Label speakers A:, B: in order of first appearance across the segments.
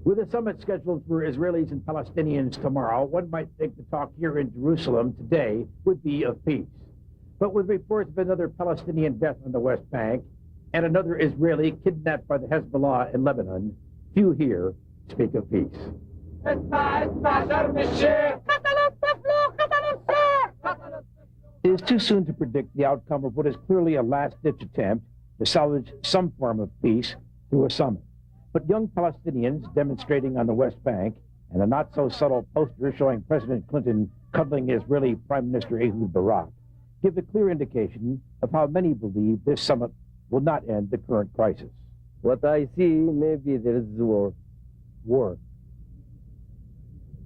A: With a summit scheduled for Israelis and Palestinians tomorrow, one might think the talk here in Jerusalem today would be of peace. But with reports of another Palestinian death on the West Bank and another Israeli kidnapped by the Hezbollah in Lebanon, few here speak of peace. It is too soon to predict the outcome of what is clearly a last-ditch attempt to salvage some form of peace through a summit. But young Palestinians demonstrating on the West Bank and a not-so-subtle poster showing President Clinton cuddling Israeli Prime Minister Ehud Barak give a clear indication of how many believe this summit will not end the current crisis.
B: What I see, maybe there is war.
A: War.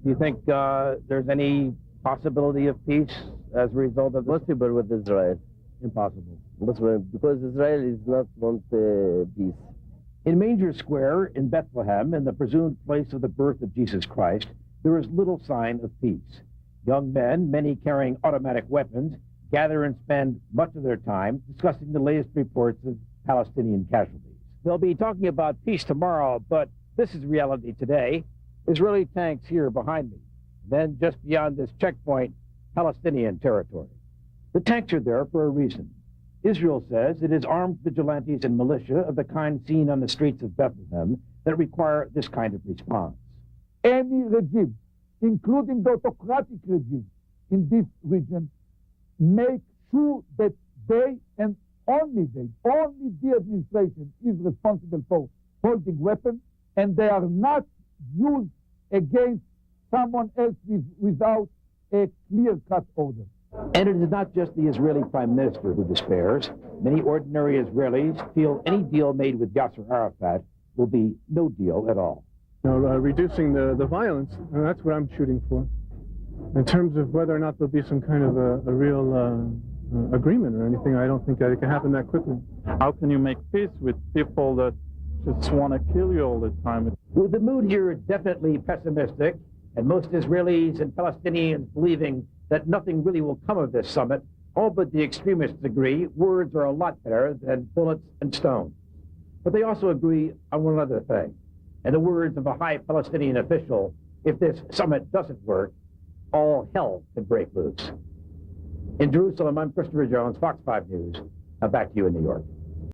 A: Do you think there's any possibility of peace as a result of this?
B: Possible with Israel.
A: Impossible.
B: Possible, because Israel is not want peace.
A: In Manger Square in Bethlehem, in the presumed place of the birth of Jesus Christ, there is little sign of peace. Young men, many carrying automatic weapons, gather and spend much of their time discussing the latest reports of Palestinian casualties. They'll be talking about peace tomorrow, but this is reality today. Israeli tanks here behind me. Then just beyond this checkpoint, Palestinian territory. The tanks are there for a reason. Israel says it is armed vigilantes and militia of the kind seen on the streets of Bethlehem that require this kind of response.
C: Any regime, including the autocratic regime in this region, make sure that they and only they, only the administration is responsible for holding weapons, and they are not used against someone else without a clear-cut order.
A: And it is not just the Israeli Prime Minister who despairs. Many ordinary Israelis feel any deal made with Yasser Arafat will be no deal at all.
D: Reducing the violence, that's what I'm shooting for. In terms of whether or not there'll be some kind of a real agreement or anything, I don't think that it can happen that quickly.
E: How can you make peace with people that just want to kill you all the time?
A: With the mood here definitely pessimistic, and most Israelis and Palestinians believing that nothing really will come of this summit, all but the extremists agree words are a lot better than bullets and stones. But they also agree on one other thing. In the words of a high Palestinian official, if this summit doesn't work, all hell could break loose. In Jerusalem, I'm Christopher Jones, Fox 5 News. Now back to you in New York.